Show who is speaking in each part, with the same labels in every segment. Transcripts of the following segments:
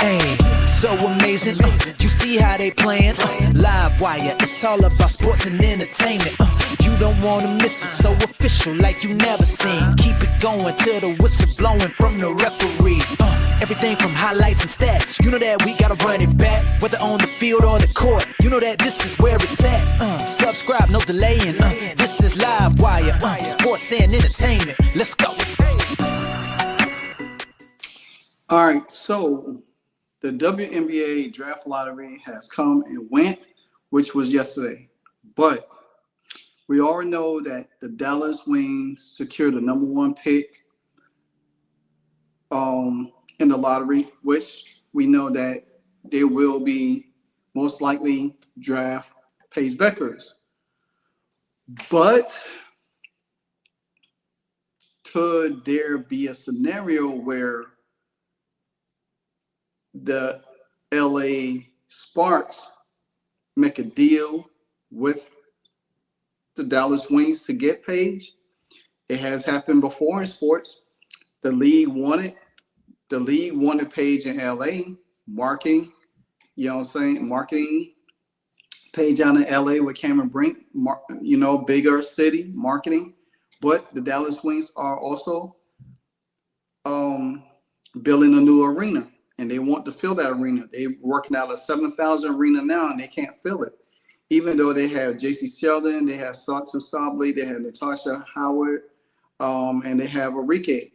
Speaker 1: Hey, so amazing. You see how they playing? Live wire, it's all about sports and entertainment. You don't wanna miss it, so official like you never seen. Keep it going till the whistle blowing from the referee. Everything from highlights and stats, you know that we gotta run it back. Whether on the field or the court, you know that this is where it's at. Subscribe, no delaying. This is Live Wire, sports and entertainment. Let's go.
Speaker 2: All right, so the WNBA draft lottery has come and went, which was yesterday. But we already know that the Dallas Wings secured the number one pick in the lottery, which we know that they will be most likely draft Paige Bueckers. But could there be a scenario where the LA Sparks make a deal with the Dallas Wings to get Paige? It has happened before in sports. The league wanted Paige in LA, marketing, marketing Paige out in LA with Cameron Brink, bigger city marketing. But the Dallas Wings are also building a new arena, and they want to fill that arena. They're working out a 7,000 arena now, and they can't fill it. Even though they have J.C. Sheldon, they have Satou Sabally, they have Natasha Howard, and they have Enrique.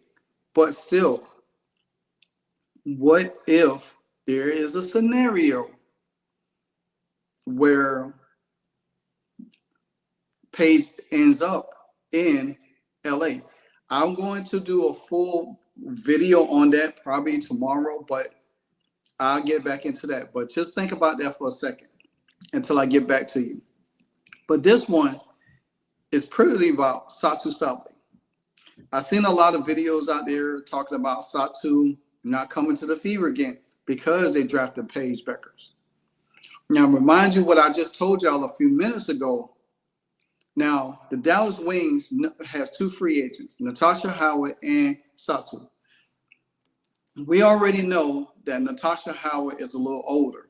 Speaker 2: But still, what if there is a scenario where Paige ends up in LA? I'm going to do a full video on that probably tomorrow, but I'll get back into that. But just think about that for a second until I get back to you. But this one is pretty about Satou Sabally. I've seen a lot of videos out there talking about Satou not coming to the Fever again because they drafted Paige Bueckers. Now, remind you what I just told y'all a few minutes ago. Now, the Dallas Wings have two free agents, Natasha Howard and Satou. We already know that Natasha Howard is a little older.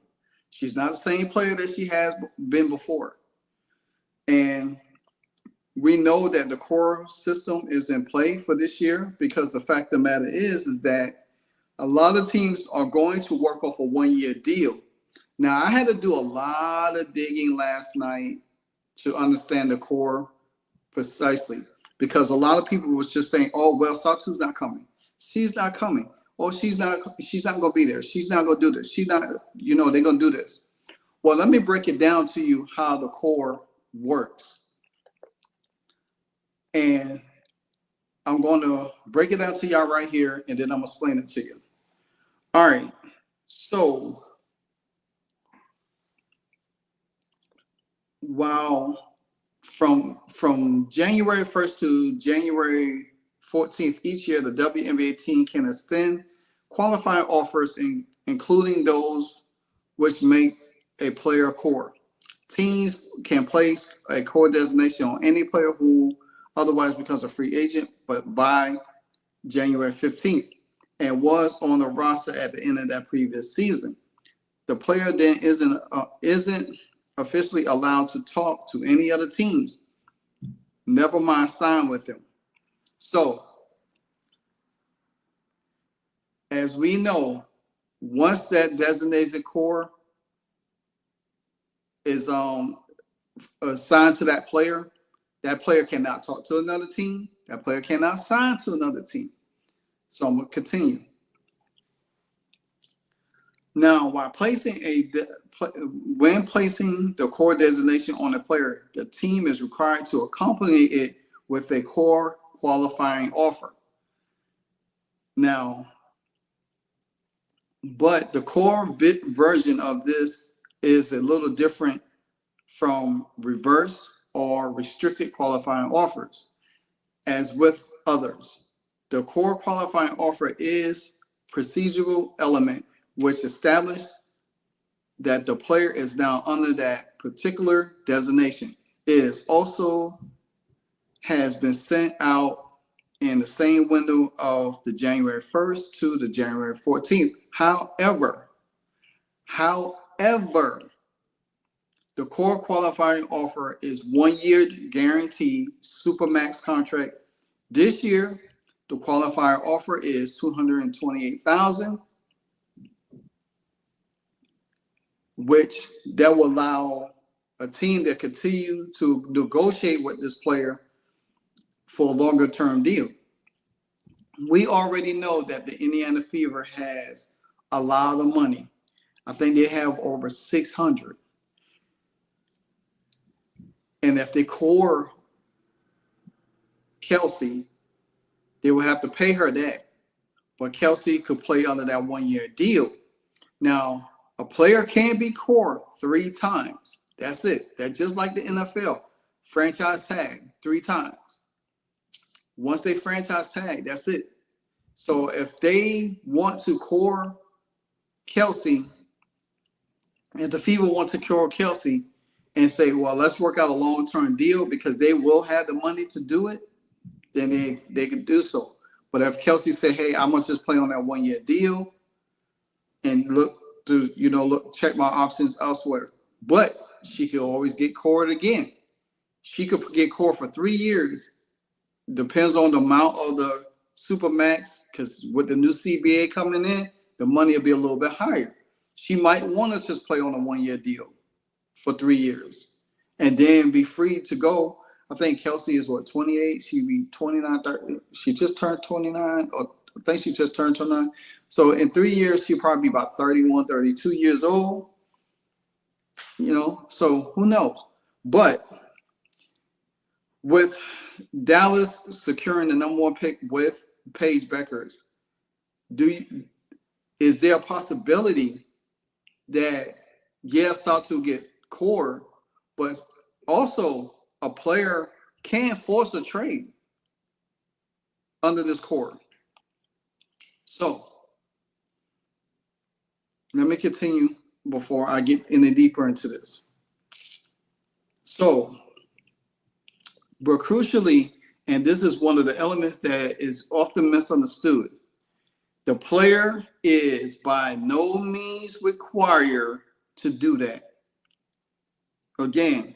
Speaker 2: She's not the same player that she has been before. And we know that the core system is in play for this year because the fact of the matter is that a lot of teams are going to work off a one-year deal. Now, I had to do a lot of digging last night to understand the core precisely because a lot of people was just saying, oh, well, Satou's not coming. She's not coming. Oh, she's not going to be there. She's not going to do this. She's not, they're going to do this. Well, let me break it down to you how the core works. And I'm going to break it down to y'all right here, and then I'm going to explain it to you. All right. So, while from January 1st to January 14th each year, the WNBA team can extend qualifying offers, including those which make a player core. Teams can place a core designation on any player who otherwise becomes a free agent, but by January 15th, and was on the roster at the end of that previous season. The player then isn't officially allowed to talk to any other teams, never mind sign with them. So, as we know, once that designated core is assigned to that player cannot talk to another team. That player cannot sign to another team. So I'm going to continue. Now, when placing the core designation on a player, the team is required to accompany it with a core qualifying offer. Now, but the core version of this is a little different from reverse or restricted qualifying offers. As with others, the core qualifying offer is procedural element which establishes that the player is now under that particular designation. It is also has been sent out in the same window of the January 1st to the January 14th. However, the core qualifying offer is 1 year guaranteed supermax contract. This year, the qualifier offer is $228,000, which that will allow a team to continue to negotiate with this player for a longer term deal. We already know that the Indiana Fever has a lot of money. I think they have over 600. And if they core Kelsey, they will have to pay her that. But Kelsey could play under that 1 year deal. Now, a player can be core 3 times. That's it. That's just like the NFL. Franchise tag 3 times. Once they franchise tag, that's it. So if they want to core Kelsey, if the Fever want to core Kelsey and say, well, let's work out a long-term deal because they will have the money to do it, then they can do so. But if Kelsey say, hey, I'm gonna just play on that 1 year deal and look to, check my options elsewhere. But she could always get cored again. She could get core for 3 years. Depends on the amount of the supermax, because with the new CBA coming in, the money will be a little bit higher. She might want to just play on a 1 year deal for 3 years and then be free to go. I think Kelsey is 28? She'd be 29, 30. She just turned 29, or I think she just turned 29. So in 3 years, she'll probably be about 31, 32 years old. So who knows? But with Dallas securing the #1 pick with Paige Bueckers, is there a possibility that, Satou get core, but also a player can force a trade under this core? So let me continue before I get any deeper into this. So, but crucially, and this is one of the elements that is often misunderstood, the player is by no means required to do that. Again,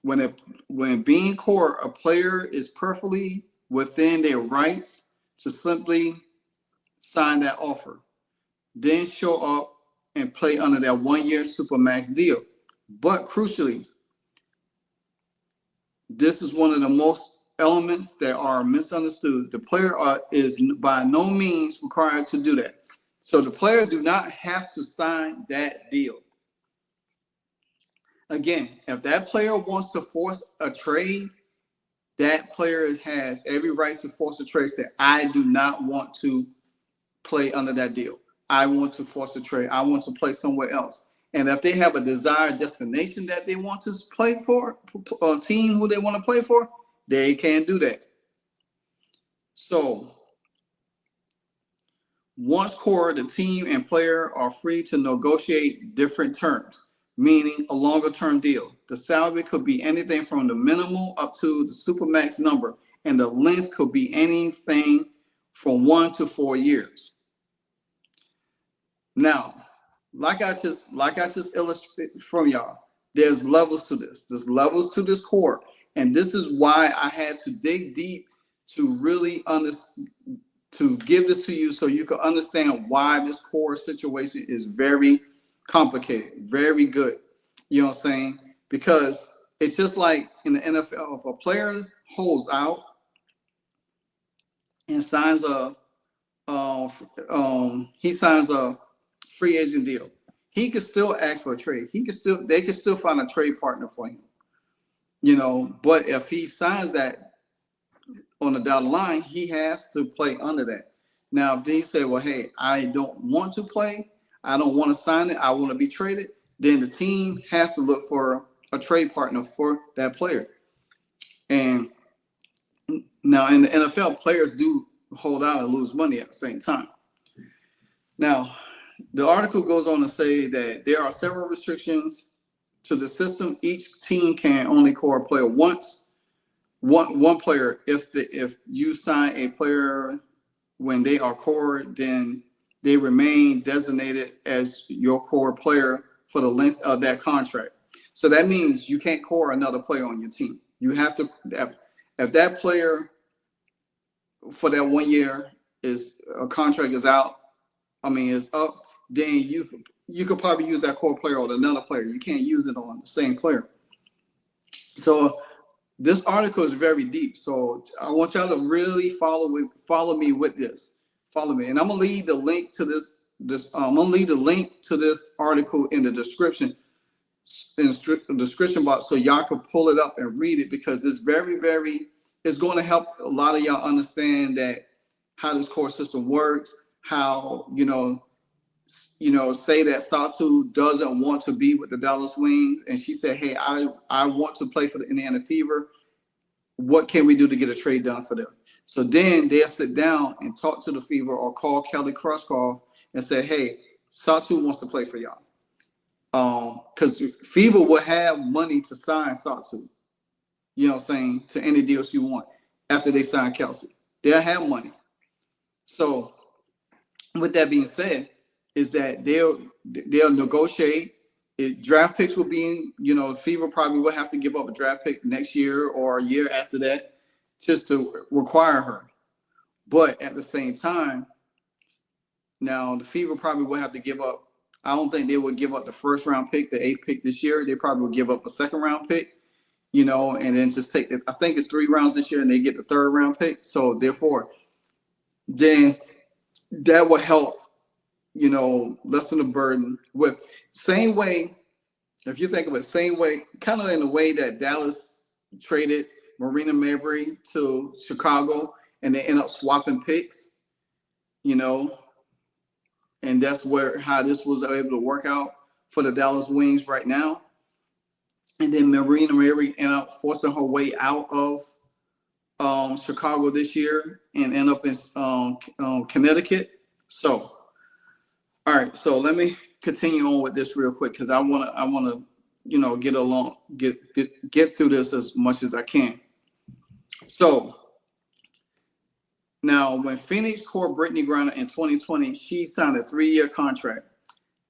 Speaker 2: when being core, a player is perfectly within their rights to simply sign that offer, then show up and play under that 1 year supermax deal. But crucially, this is one of the most elements that are misunderstood. The player is by no means required to do that. So the player do not have to sign that deal. Again, if that player wants to force a trade, that player has every right to force a trade. Say, I do not want to play under that deal. I want to force a trade. I want to play somewhere else. And if they have a desired destination that they want to play for, a team who they want to play for, they can do that. So once core, the team and player are free to negotiate different terms, meaning a longer term deal. The salary could be anything from the minimal up to the supermax number, and the length could be anything from 1 to 4 years. Now, like I just illustrated from y'all, there's levels to this. There's levels to this core. And this is why I had to dig deep to really to give this to you so you can understand why this core situation is very complicated, very good. You know what I'm saying? Because it's just like in the NFL, if a player holds out and signs a free agent deal, he could still ask for a trade. They could still find a trade partner for him. But if he signs that on the dotted line, he has to play under that. Now, if they say, well, hey, I don't want to play, I don't want to sign it, I want to be traded, then the team has to look for a trade partner for that player. And now in the NFL, players do hold out and lose money at the same time. Now, the article goes on to say that there are several restrictions to the system. Each team can only core a player once. one player, if you sign a player when they are core, then they remain designated as your core player for the length of that contract. So that means you can't core another player on your team. You have to, if that player for that 1 year is a contract is out, is up, then you could probably use that core player on another player. You can't use it on the same player. So this article is very deep. So I want y'all to really follow me with this. Follow me, and I'm gonna leave the link to this. I'm gonna leave the link to this article in the description box, so y'all can pull it up and read it, because it's it's going to help a lot of y'all understand that how this core system works. How say that Satou doesn't want to be with the Dallas Wings, and she said, "Hey, I want to play for the Indiana Fever. What can we do to get a trade done for them?" So then they'll sit down and talk to the Fever or call Kelly Kruskoff and say, "Hey, Satou wants to play for y'all." Because Fever will have money to sign Satou, to any deals you want after they sign Kelsey. They'll have money. So with that being said, is that they'll negotiate. Draft picks will be, Fever probably will have to give up a draft pick next year or a year after that just to require her. But at the same time, now the Fever probably will have to give up. I don't think they would give up the first round pick, the 8th pick this year. They probably would give up a second round pick, and then just take it. I think it's 3 rounds this year and they get the 3rd round pick. So therefore, then that will help, lessen the burden with same way. If you think of it, same way, kind of in the way that Dallas traded Marina Mabrey to Chicago and they end up swapping picks, and that's how this was able to work out for the Dallas Wings right now. And then Marina Mabrey ended up forcing her way out of Chicago this year and end up in Connecticut. So, all right. So let me continue on with this real quick, because I want to, get through this as much as I can. So now, when Phoenix cored Brittany Griner in 2020, she signed a 3-year contract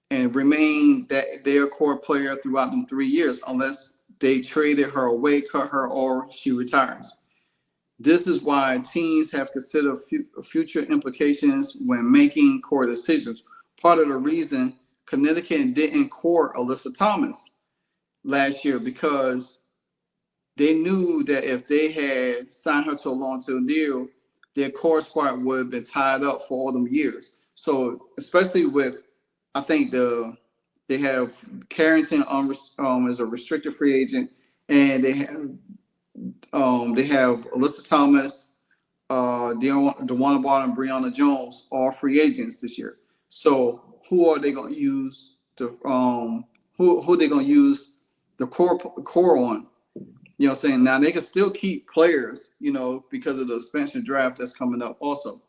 Speaker 2: and remained their core player throughout them 3 years, unless they traded her away, cut her, or she retires. This is why teams have considered future implications when making core decisions. Part of the reason Connecticut didn't core Alyssa Thomas last year, because they knew that if they had signed her to a long-term deal, their core spot would have been tied up for all them years. So especially with, I think they have Carrington as a restricted free agent, and they have Alyssa Thomas, DeWanna Ball, and Brianna Jones, all free agents this year. So who are they going to use who they going to use the core on? You know what I'm saying? Now they can still keep players, because of the expansion draft that's coming up also.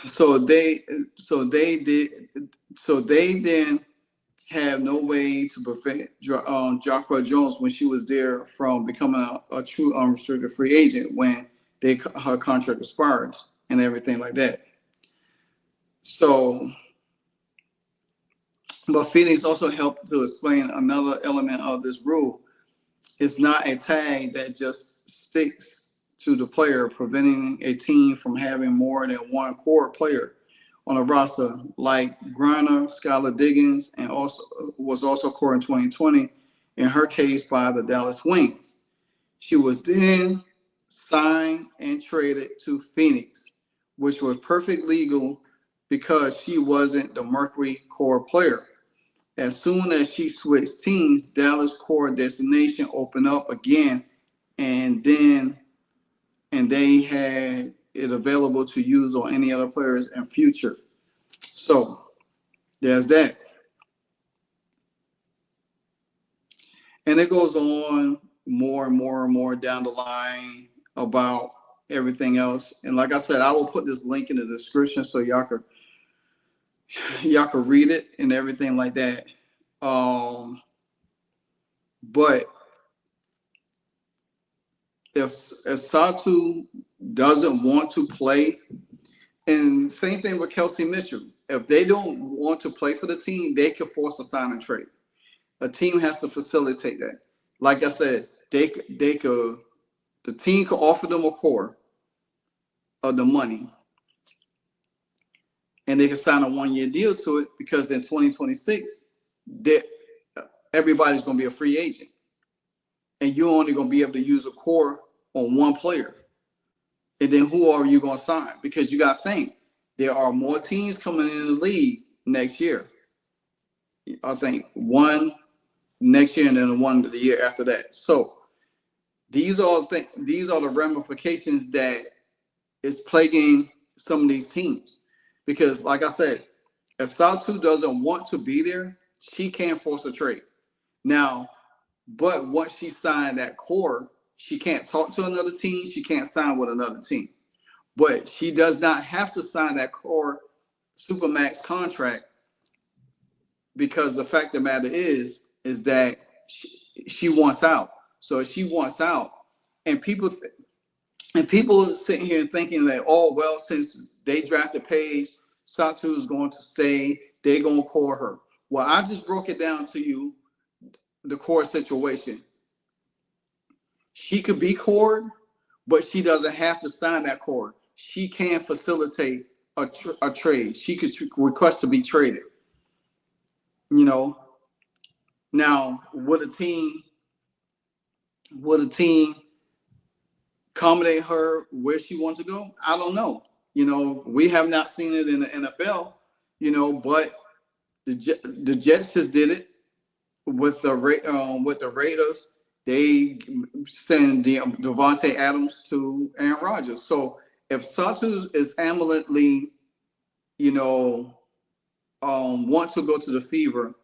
Speaker 2: So they then have no way to prevent Jacqueline Jones, when she was there, from becoming a true unrestricted free agent when her contract expires and everything like that. So, but Phoenix also helped to explain another element of this rule. It's not a tag that just sticks to the player, preventing a team from having more than one core player on a roster, like Griner, Skylar Diggins, and was also core in 2020, in her case by the Dallas Wings. She was then signed and traded to Phoenix, which was perfect legal because she wasn't the Mercury core player. As soon as she switched teams, Dallas core designation opened up again, and they had it available to use on any other players in future. So there's that. And it goes on more and more and more down the line about everything else. And like I said, I will put this link in the description so y'all can read it and everything like that. But if Satou doesn't want to play, and same thing with Kelsey Mitchell, if they don't want to play for the team, they can force a sign and trade. A team has to facilitate that. Like I said, they could the team could offer them a core of the money, and they can sign a 1-year deal to it, because in 2026, everybody's going to be a free agent, and you're only going to be able to use a core on one player. And then who are you going to sign? Because you got to think, there are more teams coming in the league next year. I think one next year and then one the year after that. So these are the ramifications that is plaguing some of these teams. Because like I said, if Satou doesn't want to be there, she can't force a trade. Now, but once she signed that core, she can't talk to another team. She can't sign with another team. But she does not have to sign that core supermax contract, because the fact of the matter is that she wants out. So if she wants out, and people sitting here thinking that, oh, well, since they drafted Paige, Satou is going to stay, they're going to core her. Well, I just broke it down to you, the core situation. She could be cored, but she doesn't have to sign that core. She can facilitate a trade. She could request to be traded. You know, now would a team accommodate her where she wants to go? I don't know. You know, we have not seen it in the NFL. You know, but the Jets just did it with the Raiders. They send Devontae Adams to Aaron Rodgers. So if Satou is amuletly, want to go to the Fever,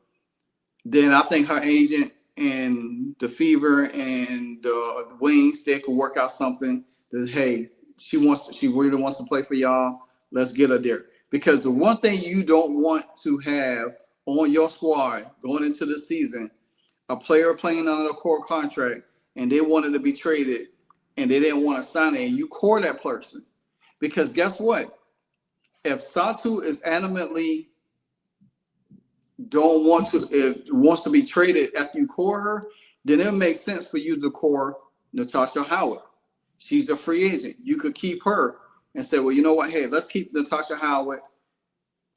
Speaker 2: then I think her agent and the Fever and the Wings, they could work out something that, hey, she really wants to play for y'all. Let's get her there. Because the one thing you don't want to have on your squad going into the season, a player playing under a core contract and they wanted to be traded and they didn't want to sign it, and you core that person. Because guess what? If Satou is adamantly wants to be traded after you core her, then it makes sense for you to core Natasha Howard. She's a free agent. You could keep her and say, well, you know what? Hey, let's keep Natasha Howard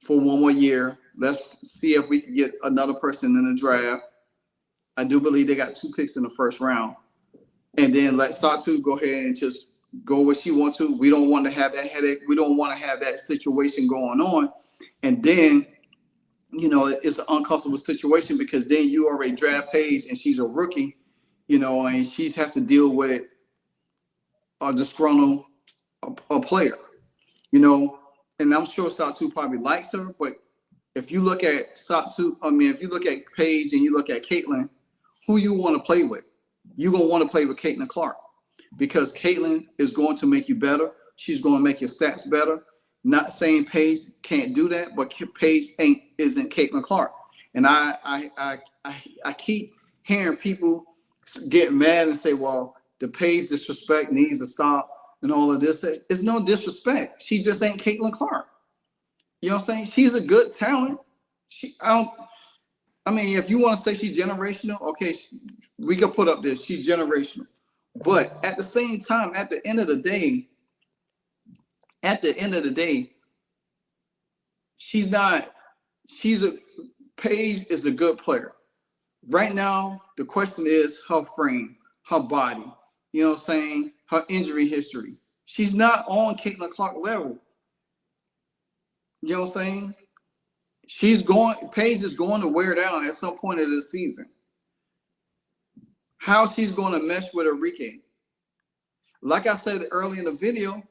Speaker 2: for one more year. Let's see if we can get another person in the draft. I do believe they got 2 picks in the first round. And then let Satou go ahead and just go where she wants to. We don't want to have that headache. We don't want to have that situation going on. And then, it's an uncomfortable situation, because then you already draft Paige and she's a rookie, and she's have to deal with a disgruntled player, and I'm sure Satou probably likes her. But if you look at if you look at Paige and you look at Caitlin, who you want to play with? You're going to want to play with Caitlin Clark, because Caitlin is going to make you better. She's going to make your stats better. Not saying Paige can't do that, but Paige isn't Caitlin Clark. And I keep hearing people get mad and say, well, the Paige disrespect needs to stop and all of this. It's no disrespect. She just ain't Caitlin Clark. You know what I'm saying? She's a good talent. If you want to say she's generational, okay, we can put up this. She's generational. But at the same time, at the end of the day, Paige is a good player. Right now, the question is her frame, her body, you know what I'm saying? Her injury history. She's not on Caitlin Clark level. You know what I'm saying? Paige is going to wear down at some point of the season. How she's going to mesh with Enrique. Like I said earlier in the video,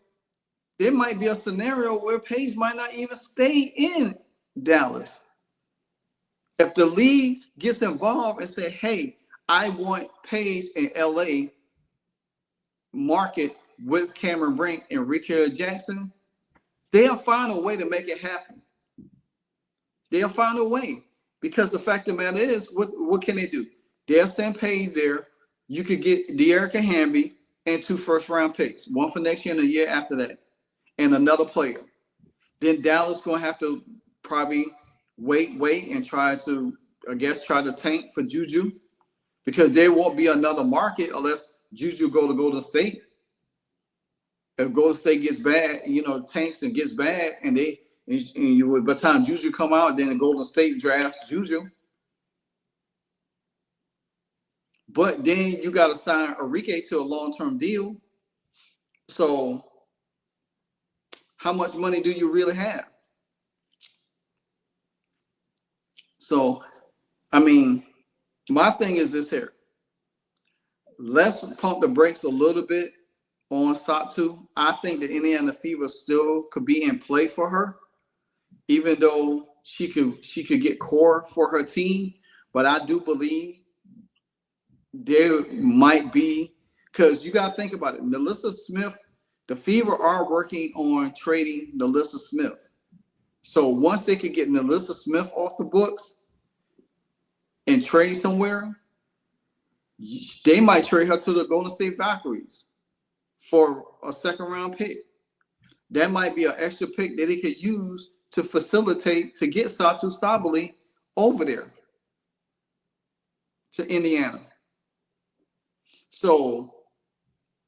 Speaker 2: there might be a scenario where Paige might not even stay in Dallas. If the league gets involved and say, hey, I want Paige in LA market with Cameron Brink and Ricky Jackson, they'll find a way to make it happen. They'll find a way, because the fact of the matter is, what can they do? They'll send pays there. You could get De'Erica Hamby and 2 first-round picks, one for next year and the year after that, and another player. Then Dallas going to have to probably wait, and try to tank for Juju, because there won't be another market unless Juju go to Golden State. If Golden State gets bad, tanks and gets bad, and by the time Juju come out, then the Golden State drafts Juju. But then you got to sign Enrique to a long-term deal. So how much money do you really have? So, I mean, my thing is this here. Let's pump the brakes a little bit on Satou. I think the Indiana Fever still could be in play for her, even though she could get core for her team. But I do believe there might be, because you got to think about it. Melissa Smith, the Fever are working on trading Melissa Smith. So once they could get Melissa Smith off the books and trade somewhere, they might trade her to the Golden State Valkyries for a 2nd-round pick. That might be an extra pick that they could use to facilitate to get Satou Sabally over there to Indiana. So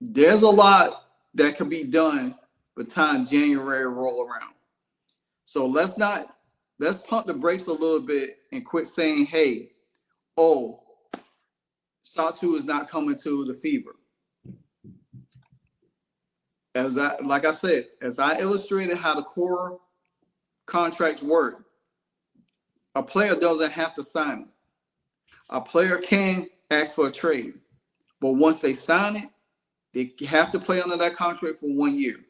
Speaker 2: there's a lot that could be done by the time January roll around. So let's pump the brakes a little bit and quit saying, hey, Satou is not coming to the Fever. Like I said, as I illustrated how the core contracts work, a player doesn't have to sign it. A player can ask for a trade, but once they sign it, they have to play under that contract for 1 year.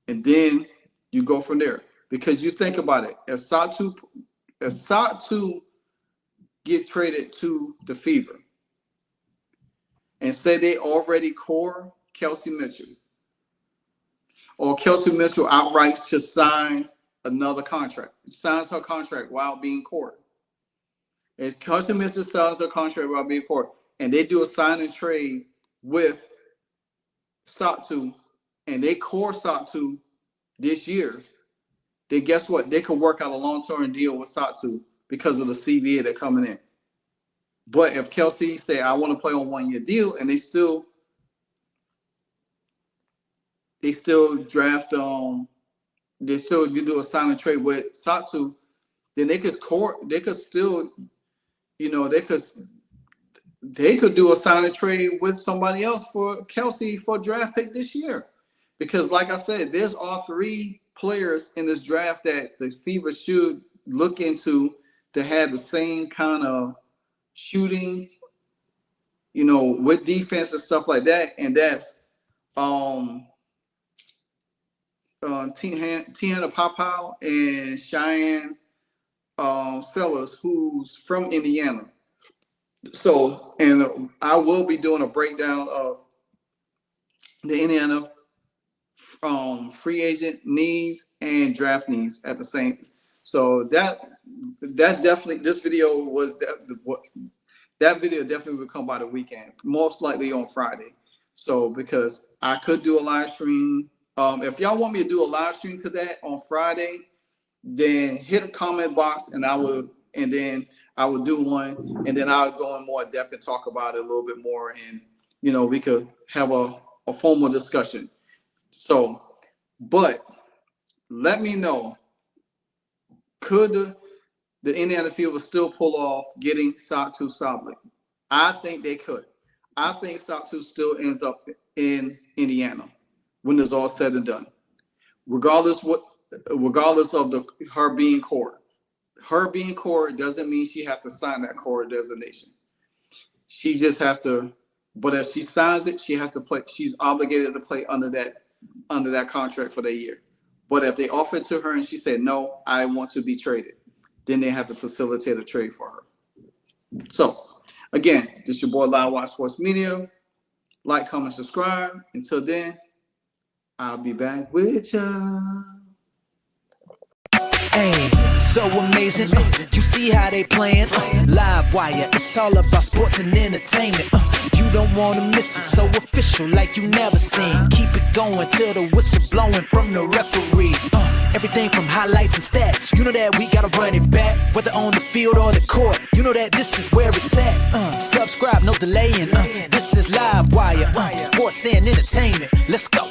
Speaker 2: And then you go from there. Because you think about it, if Satou get traded to the Fever, and say they already core Kelsey Mitchell, or Kelsey Mitchell outright just signs another contract, signs her contract while being core. If Kelsey Mitchell signs her contract while being core, and they do a sign and trade with Satou, and they core Satou this year, then guess what? They could work out a long-term deal with Satou because of the CBA they're coming in. But if Kelsey say, I want to play on 1 year deal, and they still draft you do a sign and trade with Satou, then they could do a sign and trade with somebody else for Kelsey for a draft pick this year. Because like I said, there's all 3 players in this draft that the Fever should look into to have the same kind of shooting, with defense and stuff like that. And that's Tiana Papau and Cheyenne Sellers, who's from Indiana. So, and I will be doing a breakdown of the Indiana free agent needs and draft needs at the same. So that definitely, this video was that video definitely will come by the weekend, most likely on Friday. So because I could do a live stream. If y'all want me to do a live stream to that on Friday, then hit a comment box and then I will do one, and then I'll go in more depth and talk about it a little bit more, and we could have a formal discussion. So, but let me know, could the Indiana Fever still pull off getting Satou Sabally? I think they could. I think Satou still ends up in Indiana when it's all said and done, regardless of her being core. Her being core doesn't mean she has to sign that core designation. She just have to. But if she signs it, she has to play. She's obligated to play under that contract for the year. But if they offer it to her and she said, no, I want to be traded, then they have to facilitate a trade for her. So, again, this is your boy Live Watch Sports Media. Like, comment, subscribe. Until then, I'll be back with ya.
Speaker 1: Hey, so amazing. You see how they playing? Live wire, it's all about sports and entertainment. You don't wanna miss it, so official like you never seen. Keep it going till the whistle blowing from the referee. Everything from highlights and stats. You know that we gotta run it back, whether on the field or the court. You know that this is where it's at. Subscribe, no delaying. This is Live Wire, sports and entertainment. Let's go.